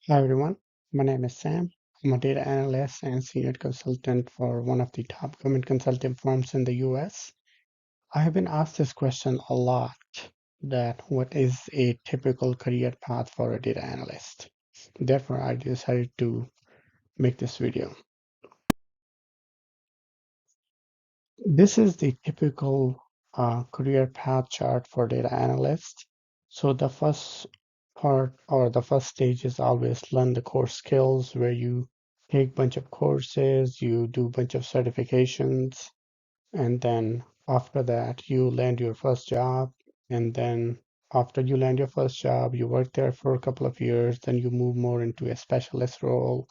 Hi everyone, my name is Sam. I'm a data analyst and senior consultant for one of the top government consulting firms in the US. I have been asked this question a lot that what is a typical career path for a data analyst? Therefore, I decided to make this video. This is the typical career path chart for data analysts. So the first part or the first stage is always learn the core skills where you take bunch of courses, you do bunch of certifications, and then after that you land your first job. And then after you land your first job, you work there for a couple of years, then you move more into a specialist role.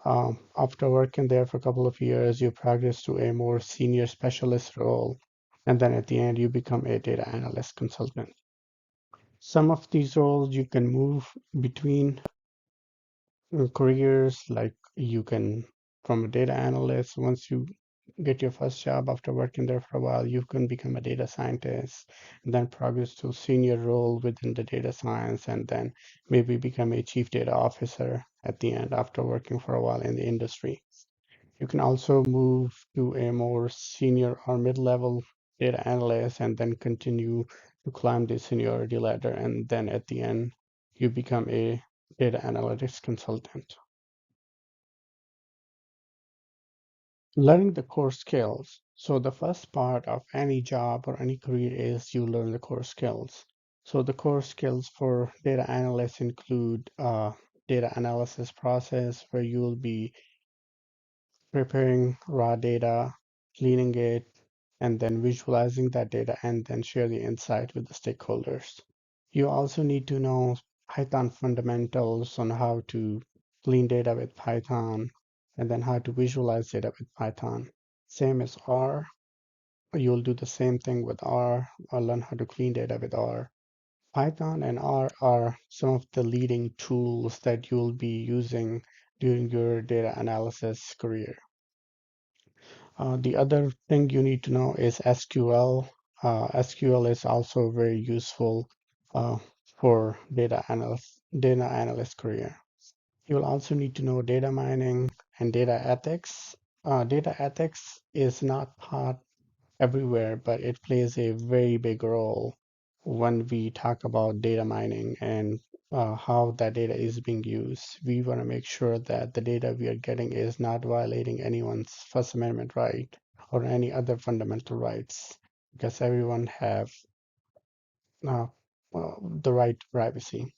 After working there for a couple of years, you progress to a more senior specialist role, and then at the end, you become a data analyst consultant. Some of these roles you can move between careers, like you can, from a data analyst, once you get your first job after working there for a while, you can become a data scientist, and then progress to senior role within the data science, and then maybe become a chief data officer at the end after working for a while in the industry. You can also move to a more senior or mid-level data analyst and then continue to climb the seniority ladder. And then at the end, you become a data analytics consultant. Learning the core skills. So the first part of any job or any career is you learn the core skills. So the core skills for data analysts include data analysis process, where you'll be preparing raw data, cleaning it, and then visualizing that data and then share the insight with the stakeholders. You also need to know Python fundamentals on how to clean data with Python and then how to visualize data with Python. Same as R, you'll do the same thing with R or learn how to clean data with R. Python and R are some of the leading tools that you'll be using during your data analysis career. The other thing you need to know is SQL. SQL is also very useful uh, for data analyst career. You will also need to know data mining and data ethics. Data ethics is not taught everywhere, but it plays a very big role when we talk about data mining and how that data is being used. We want to make sure that the data we are getting is not violating anyone's First Amendment right or any other fundamental rights, because everyone have uh, the right to privacy.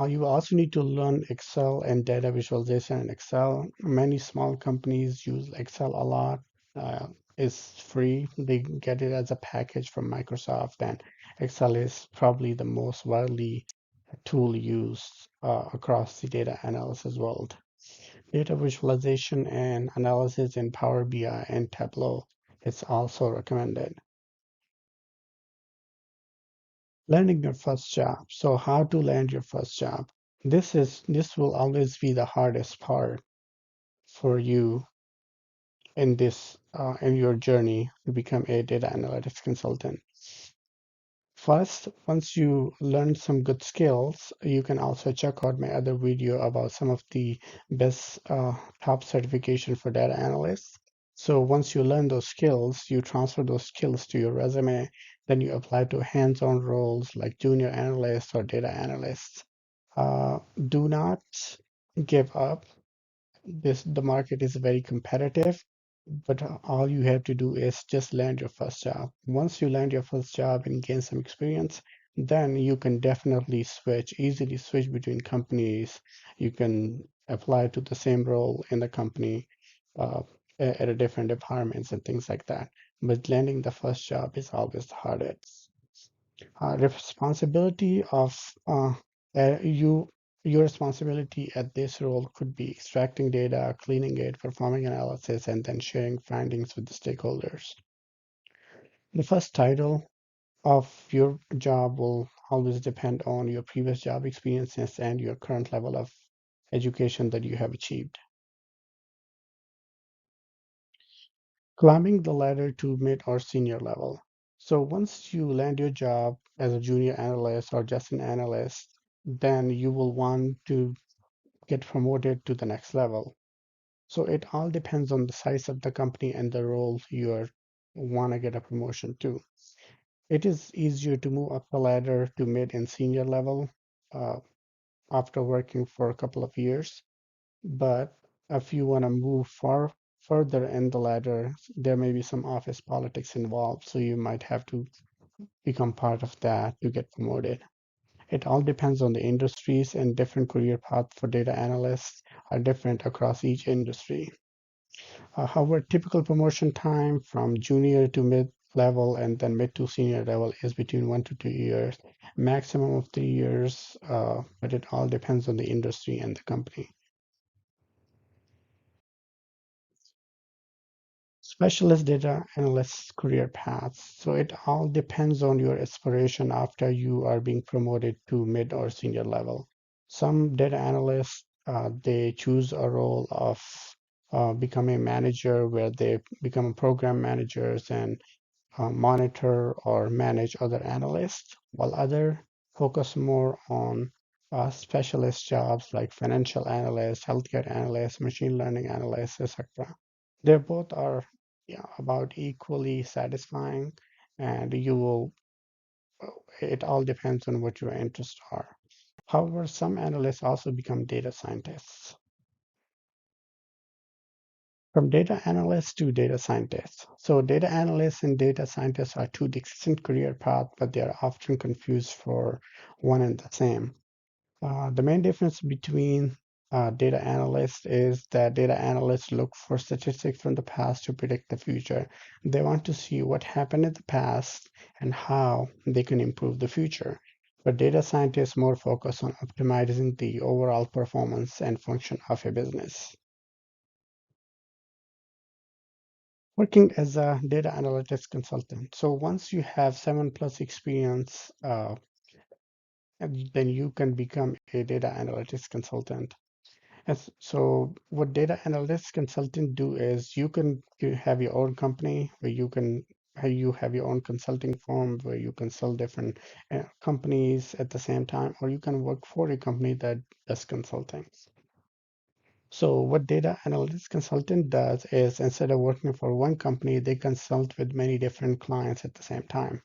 You also need to learn Excel and data visualization in Excel. Many small companies use Excel a lot. Uh, it's free. They get it as a package from Microsoft, and Excel is probably the most widely tool used across the data analysis world. Data visualization and analysis in Power BI and Tableau is also recommended. Landing your first job. So how to land your first job? This will always be the hardest part for you in your journey to become a data analytics consultant. First, once you learn some good skills, you can also check out my other video about some of the best top certification for data analysts. So once you learn those skills, you transfer those skills to your resume, then you apply to hands-on roles like junior analyst or data analyst. Do not give up. The market is very competitive, but all you have to do is just land your first job. Once you land your first job and gain some experience, then you can definitely easily switch between companies. You can apply to the same role in the company uh, at a different departments and things like that. But landing the first job is always the hardest. Responsibility of you your responsibility at this role could be extracting data, cleaning it, performing analysis, and then sharing findings with the stakeholders. The first title of your job will always depend on your previous job experiences and your current level of education that you have achieved. Climbing the ladder to mid or senior level. So once you land your job as a junior analyst or just an analyst, then you will want to get promoted to the next level. So it all depends on the size of the company and the role you want to get a promotion to. It is easier to move up the ladder to mid and senior level uh, after working for a couple of years. But if you want to move further in the ladder, there may be some office politics involved, so you might have to become part of that to get promoted. It all depends on the industries, and different career paths for data analysts are different across each industry. However, typical promotion time from junior to mid level and then mid to senior level is between 1 to 2 years, maximum of 3 years, but it all depends on the industry and the company. Specialist data analyst career paths. So it all depends on your aspiration after you are being promoted to mid or senior level. Some data analysts, they choose a role of becoming a manager where they become program managers and monitor or manage other analysts, while others focus more on specialist jobs like financial analysts, healthcare analysts, machine learning analysts, etc. They both are, yeah, about equally satisfying, and you will, it all depends on what your interests are. However, some analysts also become data scientists. From data analysts to data scientists. So data analysts and data scientists are two distinct career paths, but they are often confused for one and the same. The main difference between data analysts is that data analysts look for statistics from the past to predict the future. They want to see what happened in the past and how they can improve the future. But data scientists more focus on optimizing the overall performance and function of a business. Working as a data analytics consultant. So once you have 7+ experience, and then you can become a data analytics consultant. So what data analytics consultant do is you have your own company where you have your own consulting firm where you consult different companies at the same time, or you can work for a company that does consulting. So what data analytics consultant does is instead of working for one company, they consult with many different clients at the same time.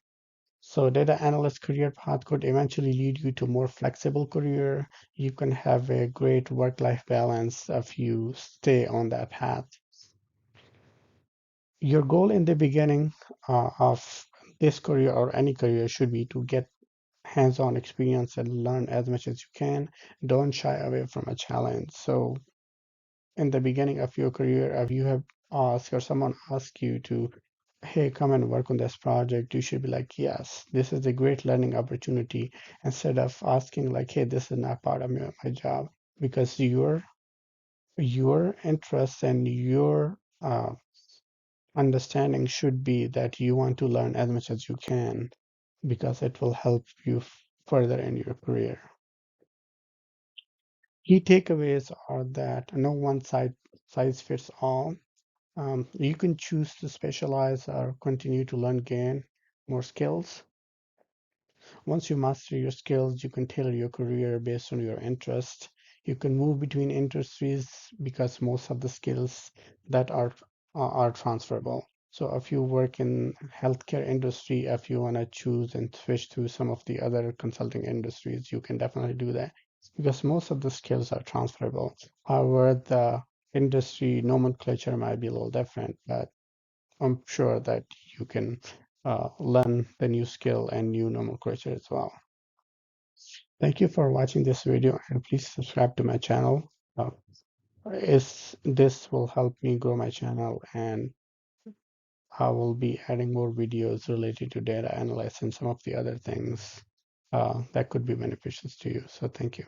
So data analyst career path could eventually lead you to more flexible career. You can have a great work-life balance if you stay on that path. Your goal in the beginning of this career or any career should be to get hands-on experience and learn as much as you can. Don't shy away from a challenge. So in the beginning of your career, if you have asked or someone asked you to, hey, come and work on this project, you should be like, yes, this is a great learning opportunity, instead of asking like, hey, this is not part of my job, because your interests and your understanding should be that you want to learn as much as you can because it will help you further in your career. Key takeaways are that no one size fits all. You can choose to specialize or continue to learn, gain more skills. Once you master your skills, you can tailor your career based on your interest. You can move between industries because most of the skills that are transferable. So if you work in healthcare industry, if you want to choose and switch to some of the other consulting industries, you can definitely do that because most of the skills are transferable. However, the industry nomenclature might be a little different, but I'm sure that you can learn the new skill and new nomenclature as well. Thank you for watching this video, and please subscribe to my channel. This will help me grow my channel, and I will be adding more videos related to data analysis and some of the other things that could be beneficial to you. So thank you.